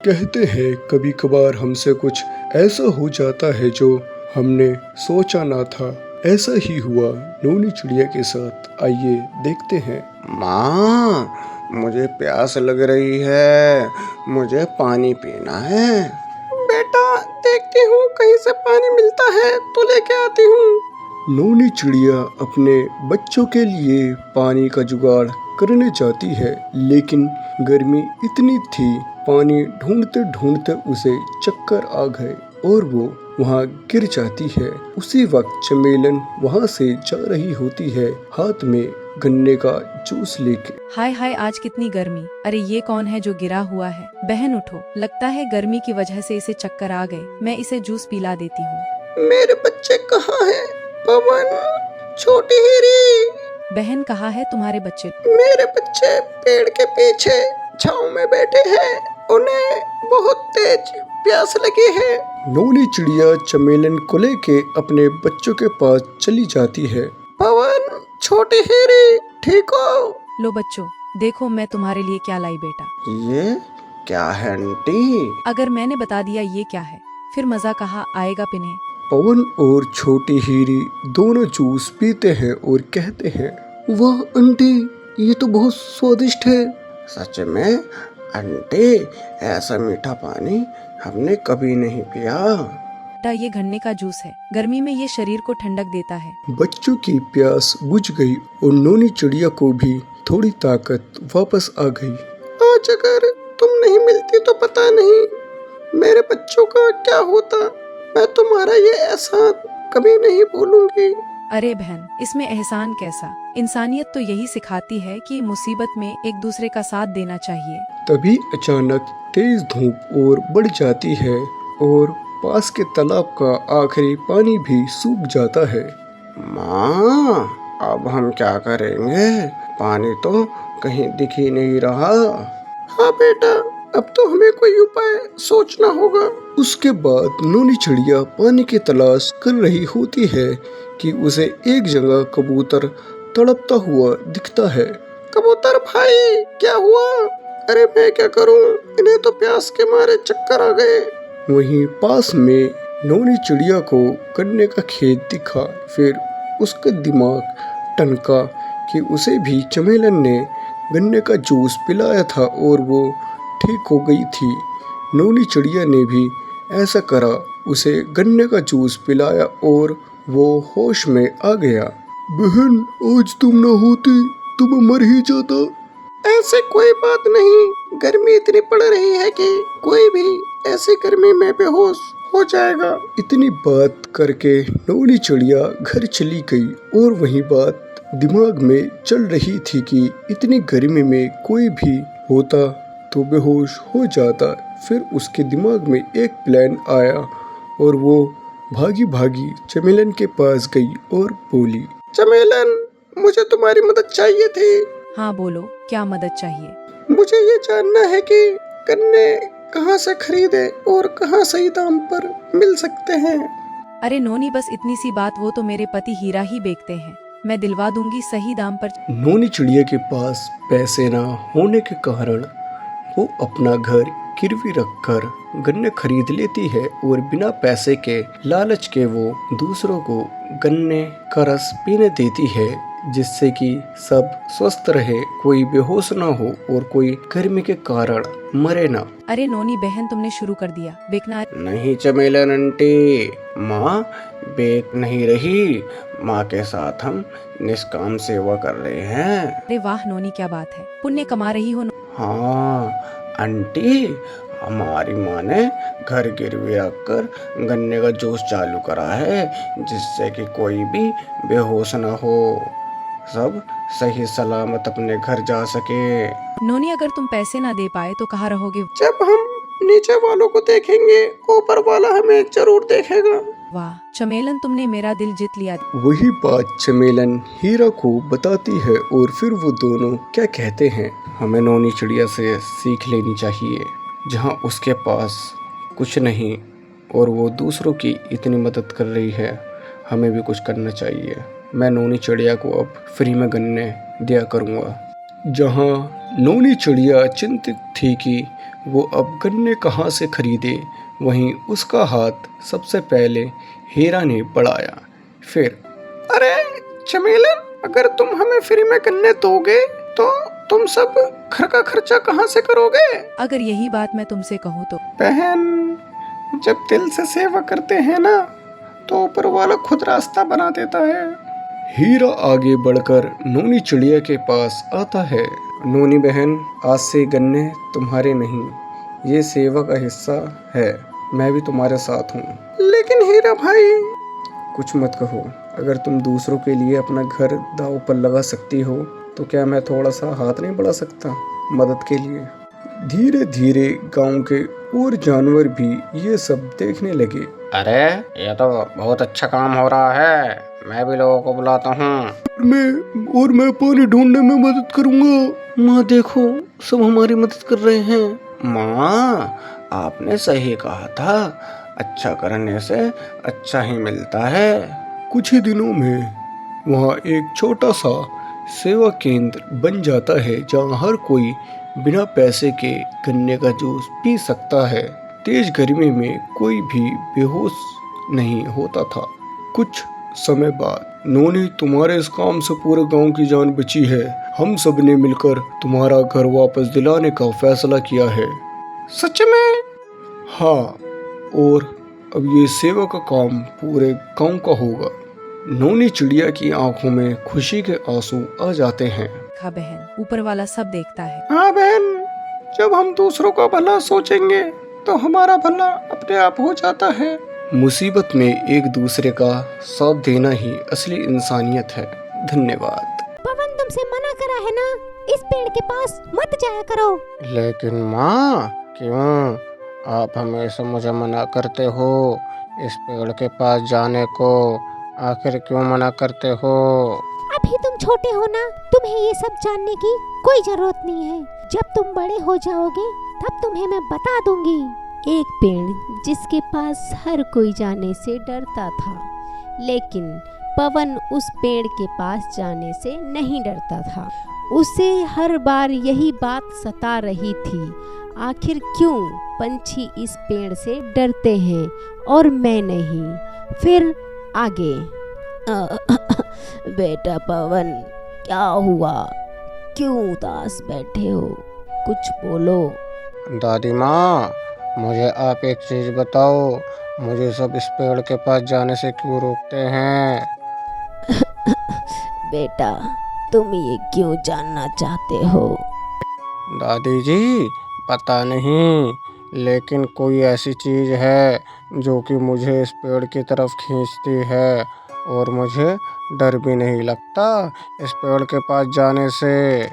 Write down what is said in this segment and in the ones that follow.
कहते हैं कभी कभार हमसे कुछ ऐसा हो जाता है जो हमने सोचा ना था। ऐसा ही हुआ नूनी चिड़िया के साथ। आइए देखते हैं। माँ, मुझे प्यास लग रही है, मुझे पानी पीना है। बेटा, देखती हूँ कहीं से पानी मिलता है तो लेके आती हूँ। नूनी चिड़िया अपने बच्चों के लिए पानी का जुगाड़ करने जाती है, लेकिन गर्मी इतनी थी, पानी ढूंढते ढूंढते उसे चक्कर आ गए और वो वहाँ गिर जाती है। उसी वक्त चमेलन वहाँ से जा रही होती है, हाथ में गन्ने का जूस लेके। हाय हाय, आज कितनी गर्मी। अरे ये कौन है जो गिरा हुआ है? बहन उठो, लगता है गर्मी की वजह से इसे चक्कर आ गए। मैं इसे जूस पिला देती हूँ। मेरे बच्चे कहाँ हैं? पवन, छोटी हीरी। बहन, कहाँ है तुम्हारे बच्चे? मेरे बच्चे पेड़ के पीछे छांव में बैठे हैं, उन्हें बहुत तेज प्यास लगी है। नूनी चिड़िया चमेलन को लेके अपने बच्चों के पास चली जाती है। पवन, छोटी हीरी, ठीक हो? लो बच्चों, देखो मैं तुम्हारे लिए क्या लाई बेटा। ये क्या है आंटी? अगर मैंने बता दिया ये क्या है, फिर मजा कहाँ आएगा पिन्हे। पवन और छोटी हीरी दोनों जूस पीते हैं और कहते हैं, वाह आंटी, ये तो बहुत स्वादिष्ट है। सच में आंटी, ऐसा मीठा पानी हमने कभी नहीं पिया। बेटा, ये गन्ने का जूस है, गर्मी में ये शरीर को ठंडक देता है। बच्चों की प्यास बुझ गई और नूनी चिड़िया को भी थोड़ी ताकत वापस आ गई। आज अगर तुम नहीं मिलती तो पता नहीं मेरे बच्चों का क्या होता। मैं तुम्हारा ये एहसान कभी नहीं भूलूंगी। अरे बहन, इसमें एहसान कैसा? इंसानियत तो यही सिखाती है कि मुसीबत में एक दूसरे का साथ देना चाहिए। तभी अचानक तेज धूप और बढ़ जाती है और पास के तालाब का आखिरी पानी भी सूख जाता है। माँ, अब हम क्या करेंगे? पानी तो कहीं दिख ही नहीं रहा। हाँ बेटा, अब तो हमें कोई उपाय सोचना होगा। उसके बाद नूनी चिड़िया पानी की तलाश कर रही होती है कि उसे एक जगह कबूतर तड़पता हुआ दिखता है। कबूतर भाई, क्या हुआ? अरे मैं क्या करूं, इन्हें तो प्यास के मारे चक्कर आ गए। वहीं पास में नूनी चिड़िया को गन्ने का खेत दिखा। फिर उसका दिमाग टनका कि उसे भी चमेलन ने गन्ने का जूस पिलाया था और वो ठीक हो गई थी। नूनी चिड़िया ने भी ऐसा करा, उसे गन्ने का जूस पिलाया और वो होश में आ गया। बहन, आज तुम न होती तो मैं मर ही जाता। ऐसे कोई बात नहीं, गर्मी इतनी पड़ रही है कि कोई भी ऐसी गर्मी में बेहोश हो जाएगा। इतनी बात करके नूनी चिड़िया घर चली गई और वही बात दिमाग में चल रही थी कि इतनी गर्मी में कोई भी होता तो बेहोश हो जाता। फिर उसके दिमाग में एक प्लान आया और वो भागी भागी चमेलन के पास गई और बोली, चमेलन, मुझे तुम्हारी मदद चाहिए थी। हाँ बोलो, क्या मदद चाहिए? मुझे ये जानना है कि गन्ने कहाँ से खरीदे और कहाँ सही दाम पर मिल सकते हैं। अरे नोनी, बस इतनी सी बात, वो तो मेरे पति हीरा ही बेचते हैं, मैं दिलवा दूंगी सही दाम पर। नूनी चिड़िया के पास पैसे ना होने के कारण वो अपना घर गिरवी रखकर गन्ने खरीद लेती है और बिना पैसे के लालच के वो दूसरों को गन्ने का रस पीने देती है, जिससे कि सब स्वस्थ रहे, कोई बेहोश ना हो और कोई गर्मी के कारण मरे ना। अरे नोनी बहन, तुमने शुरू कर दिया बेचना। नहीं चमेलन आंटी, माँ बेच नहीं रही, माँ के साथ हम निष्काम सेवा कर रहे हैं। अरे वाह नोनी, क्या बात है, पुण्य कमा रही हो। हाँ आंटी, हमारी माँ ने घर गिरवी रखकर गन्ने का जूस चालू करा है, जिससे कि कोई भी बेहोश ना हो, सब सही सलामत अपने घर जा सके। नोनी, अगर तुम पैसे ना दे पाए तो कहाँ रहोगे? जब हम नीचे वालों को देखेंगे, ऊपर वाला हमें जरूर देखेगा। वाह चमेलन, तुमने मेरा दिल जीत लिया। वही बात चमेलन हीरा को बताती है और फिर वो दोनों क्या कहते हैं, हमें नूनी चिड़िया से सीख लेनी चाहिए, जहाँ उसके पास कुछ नहीं और वो दूसरों की इतनी मदद कर रही है, हमें भी कुछ करना चाहिए। मैं नूनी चिड़िया को अब फ्री में गन्ने दिया करूँगा। जहाँ नोनी चिड़िया चिंतित थी कि वो अब गन्ने कहाँ से खरीदे, वहीं उसका हाथ सबसे पहले हीरा ने बढ़ाया। फिर, अरे चमेलन, अगर तुम हमें फ्री में गन्ने दोगे तो तुम सब घर का खर्चा कहाँ से करोगे? अगर यही बात मैं तुमसे कहूँ तो? बहन, जब दिल से सेवा करते हैं ना तो ऊपर वाला खुद रास्ता बना देता है। हीरा आगे बढ़कर नोनी चिड़िया के पास आता है। नोनी बहन, आज से गन्ने तुम्हारे नहीं, ये सेवा का हिस्सा है। मैं भी तुम्हारे साथ हूँ। लेकिन हीरा भाई, कुछ मत कहो। अगर तुम दूसरों के लिए अपना घर दांव पर लगा सकती हो तो क्या मैं थोड़ा सा हाथ नहीं बढ़ा सकता मदद के लिए? धीरे धीरे गांव के और जानवर भी ये सब देखने लगे। अरे ये तो बहुत अच्छा काम हो रहा है, मैं भी लोगों को बुलाता हूँ। मैं पानी ढूंढने में मदद करूंगा। माँ देखो, सब हमारी मदद कर रहे हैं। माँ, आपने सही कहा था, अच्छा करने से अच्छा ही मिलता है। कुछ ही दिनों में वहाँ एक छोटा सा सेवा केंद्र बन जाता है जहाँ हर कोई बिना पैसे के गन्ने का जूस पी सकता है। तेज गर्मी में कोई भी बेहोश नहीं होता था। कुछ समय बाद, नोनी, तुम्हारे इस काम से पूरे गांव की जान बची है। हम सब ने मिलकर तुम्हारा घर वापस दिलाने का फैसला किया है। सच में? हाँ, और अब ये सेवा का काम पूरे गांव का होगा। नोनी चिड़िया की आंखों में खुशी के आंसू आ जाते हैं। खा बहन, ऊपर वाला सब देखता है। हाँ बहन, जब हम दूसरों का भला सोचेंगे तो हमारा भला अपने आप हो जाता है। मुसीबत में एक दूसरे का साथ देना ही असली इंसानियत है। धन्यवाद। पवन, तुमसे मना करा है ना, इस पेड़ के पास मत जाया करो। लेकिन माँ, क्यों आप हमेशा मुझे मना करते हो इस पेड़ के पास जाने को? आखिर क्यों मना करते हो? अभी तुम छोटे हो ना, तुम्हें ये सब जानने की कोई जरूरत नहीं है। जब तुम बड़े हो जाओगे तब तुम्हें मैं बता दूंगी। एक पेड़ जिसके पास हर कोई जाने से डरता था, लेकिन पवन उस पेड़ के पास जाने से नहीं डरता था। उसे हर बार यही बात सता रही थी, आखिर क्यों पंछी इस पेड़ से डरते हैं और मैं नहीं। फिर आगे, बेटा पवन, क्या हुआ? क्यों उदास बैठे हो? कुछ बोलो। दादी माँ, मुझे आप एक चीज बताओ, मुझे सब इस पेड़ के पास जाने से क्यों रोकते हैं? बेटा, तुम ये क्यों जानना चाहते हो? दादी जी, पता नहीं, लेकिन कोई ऐसी चीज है जो कि मुझे इस पेड़ की तरफ खींचती है और मुझे डर भी नहीं लगता इस पेड़ के पास जाने से।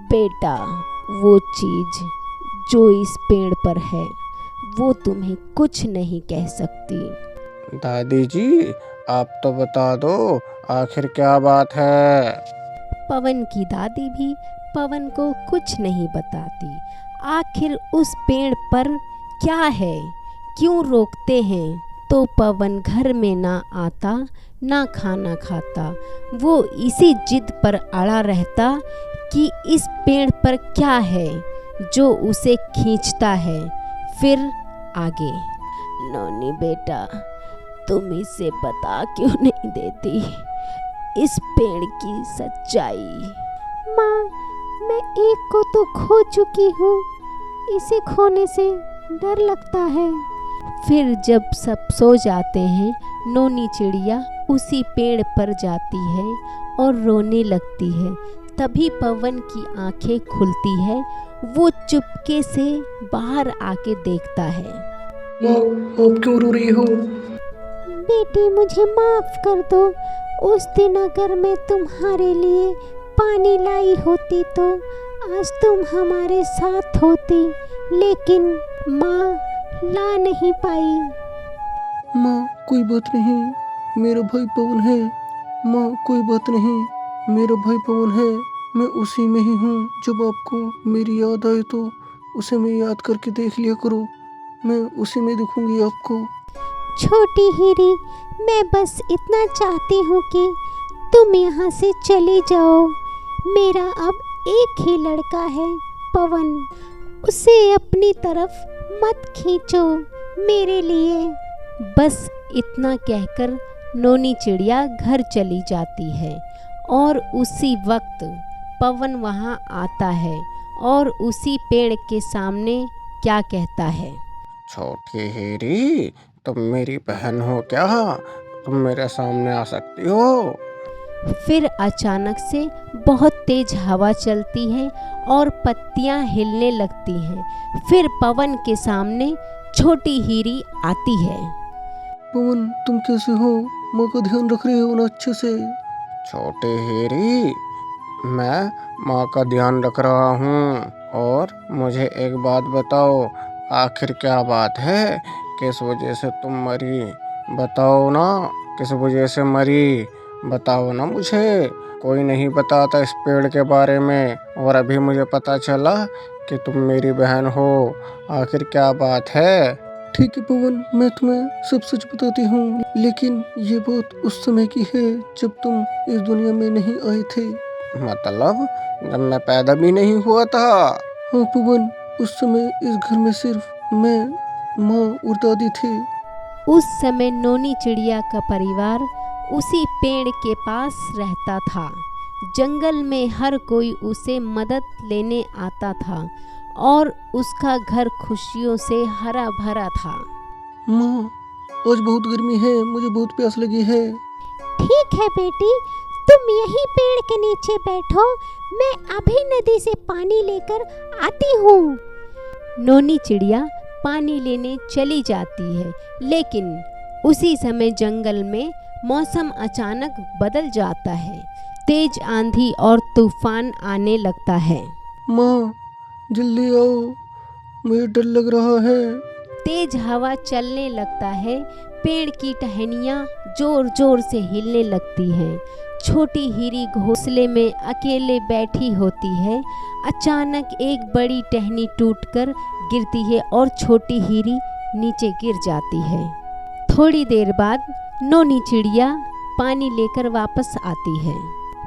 बेटा, वो चीज जो इस पेड़ पर है वो तुम्हें कुछ नहीं कह सकती। दादी जी, आप तो बता दो, आखिर क्या बात है? पवन की दादी भी पवन को कुछ नहीं बताती। आखिर उस पेड़ पर क्या है, क्यों रोकते हैं? तो पवन घर में ना आता, ना खाना खाता। वो इसी जिद पर अड़ा रहता कि इस पेड़ पर क्या है जो उसे खींचता है। फिर आगे, नोनी बेटा, तुम इसे बता क्यों नहीं देती इस पेड़ की सच्चाई? माँ, मैं एक को तो खो चुकी हूँ, इसे खोने से डर लगता है। फिर जब सब सो जाते हैं, नोनी चिड़िया उसी पेड़ पर जाती है और रोने लगती है। तभी पवन की आंखें खुलती है। वो चुपके से बाहर आके देखता है। माँ, आप क्यों रो रही हो? बेटी, मुझे माफ कर दो। उस दिन अगर मैं तुम्हारे लिए पानी लाई होती तो आज तुम हमारे साथ होती, लेकिन माँ ला नहीं पाई। माँ, कोई बात नहीं, मेरा भाई पवन है। माँ, कोई बात नहीं, मेरा भाई पवन है। मैं उसी में ही हूँ। जब आपको मेरी याद आए तो उसे मैं याद करके देख लिया करो। मैं उसी में दिखूंगी आपको। छोटी हीरी, मैं बस इतना चाहती हूँ कि तुम यहाँ से चले जाओ। मेरा अब एक ही लड़का है पवन, उसे अपनी तरफ मत खींचो मेरे लिए। बस इतना कहकर नोनी चिड़िया घर चली जाती है और उसी वक्त पवन वहाँ आता है और उसी पेड़ के सामने क्या कहता है। छोटी हीरी, तुम मेरी बहन हो क्या? तुम मेरे सामने आ सकती हो? फिर अचानक से बहुत तेज हवा चलती है और पत्तियां हिलने लगती हैं। फिर पवन के सामने छोटी हीरी आती है। पवन, तुम कैसे हो? माँ का ध्यान रख रहे हो ना अच्छे से? छोटी हीरी, मैं माँ का ध्यान रख रहा हूँ। और मुझे एक बात बताओ, आखिर क्या बात है? किस वजह से तुम मरी? बताओ ना, किस वजह से मरी? बताओ ना मुझे। कोई नहीं बताता इस पेड़ के बारे में, और अभी मुझे पता चला कि तुम मेरी बहन हो। आखिर क्या बात है? ठीक है पवन, मैं तुम्हें सब सच बताती हूँ, लेकिन ये बात उस समय की है जब तुम इस दुनिया में नहीं आए थे। मतलब जब मैं पैदा भी नहीं हुआ था? हाँ पवन, उस समय इस घर में सिर्फ मैं, माँ और दादी थे। उस समय नोनी चिड़िया का परिवार उसी पेड़ के पास रहता था। जंगल में हर कोई उसे मदद लेने आता था और उसका घर खुशियों से हरा भरा था। माँ, आज बहुत गर्मी है, मुझे बहुत प्यास लगी है। ठीक है बेटी, तुम यहीं पेड़ के नीचे बैठो, मैं अभी नदी से पानी लेकर आती हूँ। नोनी चिड़िया पानी लेने चली जाती है, लेकिन उसी समय जंगल में मौसम अचानक बदल जाता है। तेज आंधी और तूफान आने लगता है। माँ, जल्दी आओ, मुझे डर लग रहा है। तेज हवा चलने लगता है। पेड़ की टहनियाँ जोर जोर से हिलने लगती हैं। छोटी हीरी घोंसले में अकेले बैठी होती है। अचानक एक बड़ी टहनी टूटकर गिरती है और छोटी हीरी नीचे गिर जाती है। थोड़ी देर बाद नोनी चिड़िया पानी लेकर वापस आती है।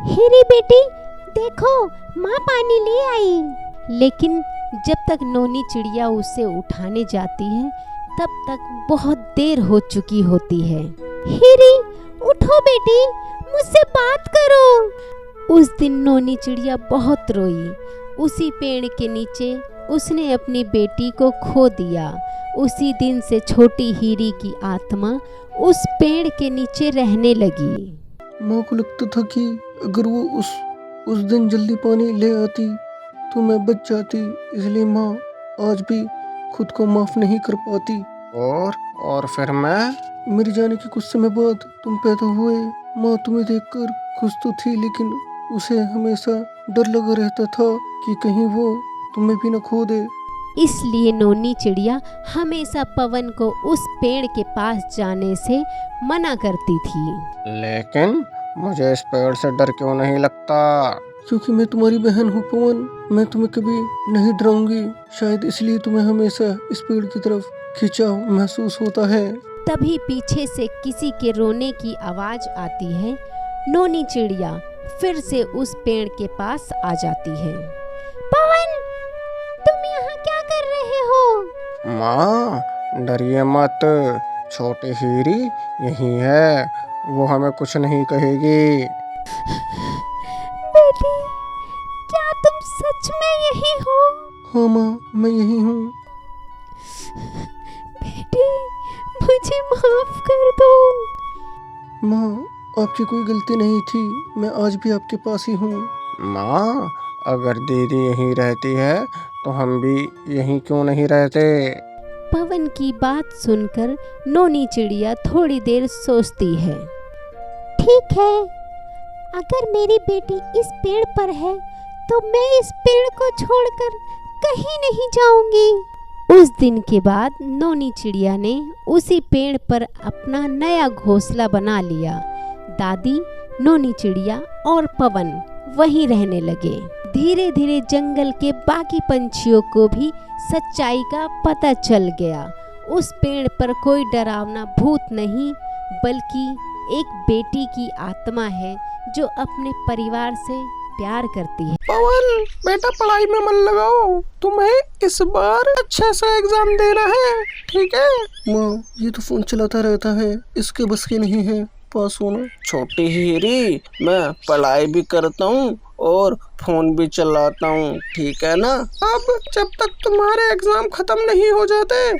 हीरी बेटी, देखो माँ पानी ले आई। लेकिन जब तक नोनी चिड़िया उसे उठाने जाती है, तब तक बहुत देर हो चुकी होती है। हीरी, उठो बेटी, मुझसे बात करो। उस दिन नोनी चिड़िया बहुत रोई। उसी पेड़ के नीचे उसने अपनी बेटी को खो दिया। उसी दिन से छोटी हीरी की आत्मा उस पेड़ के नीचे रहने लगी। माँ को लगता था कि अगर वो उस दिन जल्दी पानी ले आती तो मैं बच जाती, इसलिए माँ आज भी खुद को माफ नहीं कर पाती। और फिर मैं? मेरे जाने के कुछ समय बाद तुम पैदा हुए। माँ तुम्हें देखकर खुश तो थी, लेकिन उसे हमेशा डर लगा रहता था कि कहीं वो तुम्हें भी न खो दे। इसलिए नोनी चिड़िया हमेशा पवन को उस पेड़ के पास जाने से मना करती थी। लेकिन मुझे इस पेड़ से डर क्यों नहीं लगता? क्योंकि मैं तुम्हारी बहन हूँ पवन, मैं तुम्हें कभी नहीं डराऊंगी। शायद इसलिए तुम्हें हमेशा इस पेड़ की तरफ खिंचाव महसूस होता है। तभी पीछे से किसी के रोने की आवाज आती है। नोनी चिड़िया फिर से उस पेड़ के पास आ जाती है। पवन, तुम यहाँ क्या कर रहे हो? माँ, डरिए मत, छोटी हीरी यही है, वो हमें कुछ नहीं कहेगी। बेटी, क्या तुम सच में यही हो? हाँ माँ, मैं यही हूँ। बेटी, मुझे माफ कर दो। माँ, आपकी कोई गलती नहीं थी, मैं आज भी आपके पास ही हूँ। माँ, अगर दीदी यहीं रहती है तो हम भी यहीं क्यों नहीं रहते? पवन की बात सुनकर नोनी चिड़िया थोड़ी देर सोचती है। ठीक है, अगर मेरी बेटी इस पेड़ पर है तो मैं इस पेड़ को छोड़कर कहीं नहीं जाऊंगी। उस दिन के बाद नोनी चिड़िया ने उसी पेड़ पर अपना नया घोंसला बना लिया। दादी, नोनी चिड़िया और पवन वहीं रहने लगे। धीरे धीरे जंगल के बाकी पंछियों को भी सच्चाई का पता चल गया। उस पेड़ पर कोई डरावना भूत नहीं, बल्कि एक बेटी की आत्मा है जो अपने परिवार से प्यार करती है। पवन बेटा पढ़ाई में मन लगाओ, तुम्हें इस बार अच्छे से एग्जाम देना है, ठीक है? माँ ये तो फोन चलाता रहता है, इसके बस की नहीं है पास होना। छोटी हीरी, मैं पढ़ाई भी करता हूँ और फोन भी चलाता हूँ, ठीक है ना? अब जब तक तुम्हारे एग्जाम खत्म नहीं हो जाते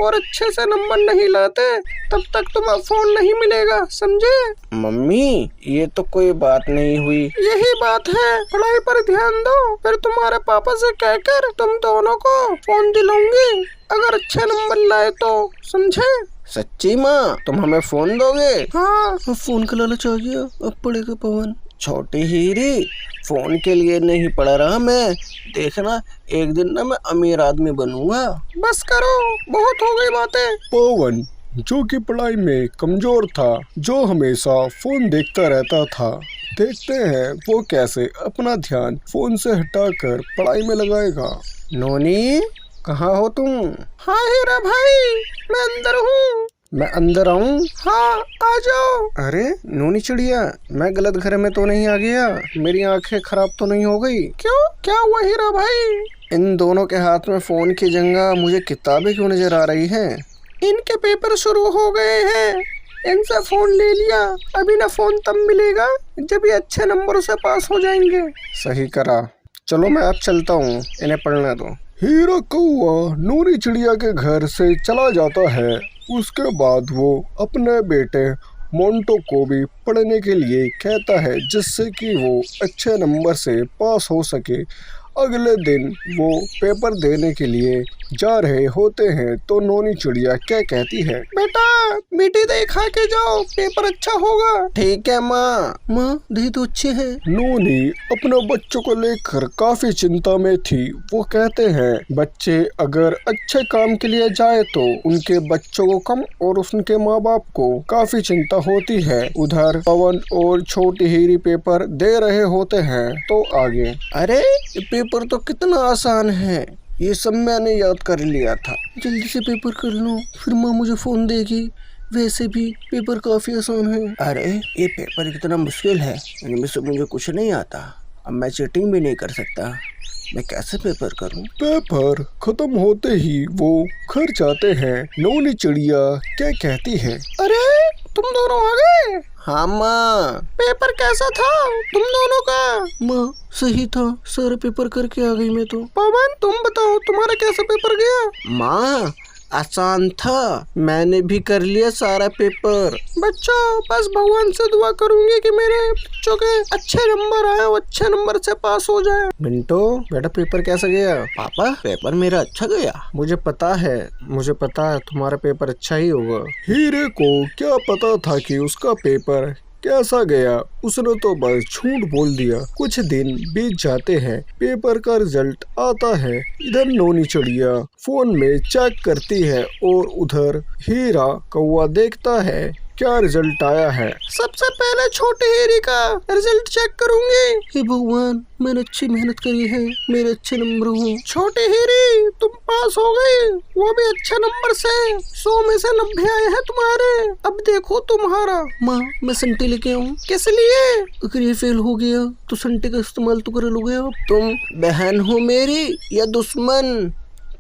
और अच्छे से नंबर नहीं लाते तब तक तुम्हें फोन नहीं मिलेगा, समझे? मम्मी ये तो कोई बात नहीं हुई। यही बात है, पढ़ाई पर ध्यान दो, फिर तुम्हारे पापा से कहकर तुम दोनों को फोन दिलाऊंगी अगर अच्छे नंबर लाए तो, समझे? सच्ची माँ तुम हमें फोन दोगे? हाँ। अब फोन का लालच आ गया, अब पड़ेगा पवन। छोटी हीरी, फोन के लिए नहीं पढ़ रहा मैं, देखना एक दिन ना मैं अमीर आदमी बनूंगा। बस करो, बहुत हो गई बातें। पवन जो कि पढ़ाई में कमजोर था, जो हमेशा फोन देखता रहता था, देखते हैं वो कैसे अपना ध्यान फोन से हटाकर पढ़ाई में लगाएगा। नोनी कहाँ हो तुम? हाँ हीरा भाई, मैं अंदर हूँ। मैं अंदर आऊँ? हाँ आ जाओ। अरे नोनी चिड़िया, मैं गलत घर में तो नहीं आ गया? मेरी आंखें खराब तो नहीं हो गई? क्यों, क्या हुआ हीरा भाई? इन दोनों के हाथ में फोन की जगह मुझे किताबें क्यों नजर आ रही हैं? इनके पेपर शुरू हो गए हैं, इनसे फोन ले लिया, अभी ना फोन तब मिलेगा जब ये अच्छे नंबरों से पास हो जाएंगे। सही करा, चलो मैं अब चलता हूँ, इन्हें पढ़ने दो। हीरा कौआ नूरी चिड़िया के घर से चला जाता है। उसके बाद वो अपने बेटे मोंटो को भी पढ़ने के लिए कहता है, जिससे कि वो अच्छे नंबर से पास हो सके। अगले दिन वो पेपर देने के लिए जा रहे होते हैं तो नोनी चिड़िया क्या कहती है, बेटा मीठी दही खा के जाओ, पेपर अच्छा होगा। ठीक है माँ। माँ दही तो अच्छे है। नोनी अपने बच्चों को लेकर काफी चिंता में थी। वो कहते हैं बच्चे अगर अच्छे काम के लिए जाए तो उनके बच्चों को कम और उनके माँ बाप को काफी चिंता होती है। उधर पवन और छोटी हीरी पेपर दे रहे होते हैं तो आगे, अरे पेपर तो कितना आसान है, ये सब मैंने याद कर लिया था। जल्दी से पेपर कर लो, फिर माँ मुझे फोन देगी। वैसे भी पेपर काफी आसान है। अरे ये पेपर कितना मुश्किल है, इनमें से मुझे कुछ नहीं आता। अब मैं चीटिंग भी नहीं कर सकता, मैं कैसे पेपर करूं? पेपर खत्म होते ही वो घर जाते हैं। नोनी चिड़िया क्या कहती है, अरे तुम दोनों आ गए? हाँ माँ। पेपर कैसा था तुम दोनों का? माँ सही था, सारा पेपर करके आ गई मैं तो। पवन तुम बताओ तुम्हारा कैसा पेपर गया? माँ आसान था, मैंने भी कर लिया सारा पेपर। बच्चों बस भगवान से दुआ करूंगी कि मेरे बच्चों के अच्छे नंबर आए और अच्छे नंबर से पास हो जाए। मिंटो बेटा पेपर कैसा गया? पापा पेपर मेरा अच्छा गया। मुझे पता है तुम्हारा पेपर अच्छा ही होगा। हीरे को क्या पता था कि उसका पेपर कैसा गया, उसने तो बस झूठ बोल दिया। कुछ दिन बीत जाते हैं, पेपर का रिजल्ट आता है। इधर नोनी चिड़िया फोन में चेक करती है और उधर हीरा कौवा देखता है क्या रिजल्ट आया है। सबसे पहले छोटी हीरी का रिजल्ट चेक करूंगी। हे भगवान, मैंने अच्छी मेहनत करी है, मेरे अच्छे नंबर हूँ। छोटी हीरी तुम पास हो गई, वो भी अच्छे नंबर से। 100 में से 90 आए हैं तुम्हारे। अब देखो तुम्हारा। माँ मैं संटे लेके आऊँ? किस लिए? अगर ये फेल हो गया तो संटे का इस्तेमाल तो कर लोगे आप। तुम बहन हो मेरी या दुश्मन?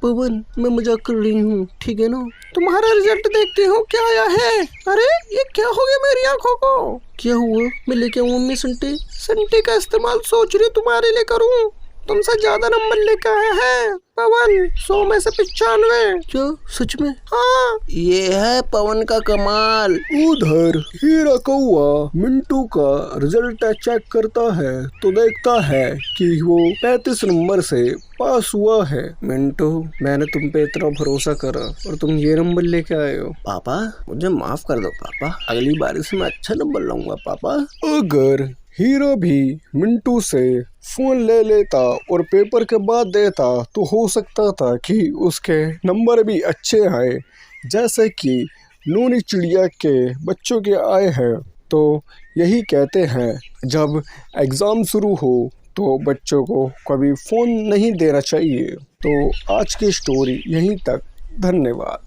पवन मैं मजाक कर रही हूँ, ठीक है ना? तुम्हारा रिजल्ट देखती हूँ क्या आया है। अरे ये क्या हो गया मेरी आंखों को? क्या हुआ? मैं लेके आऊँ मम्मी संटे? संटे का इस्तेमाल सोच रही तुम्हारे लिए करूँ? तुमसे ज्यादा नंबर लेकर आया है पवन, 100 में से 95। क्या सच में? हाँ ये है पवन का कमाल। उधर हीरा कौआ मिंटू का रिजल्ट चेक करता है तो देखता है कि वो 35 नंबर से पास हुआ है। मिंटू मैंने तुम पे इतना भरोसा करा और तुम ये नंबर लेके आए हो। पापा मुझे माफ कर दो पापा, अगली बार से मैं अच्छा नंबर लाऊंगा पापा। अगर हीरा भी मिंटू से फोन ले लेता और पेपर के बाद देता तो हो सकता था कि उसके नंबर भी अच्छे आए, जैसे कि नूनी चिड़िया के बच्चों के आए हैं। तो यही कहते हैं जब एग्ज़ाम शुरू हो तो बच्चों को कभी फ़ोन नहीं देना चाहिए। तो आज की स्टोरी यहीं तक, धन्यवाद।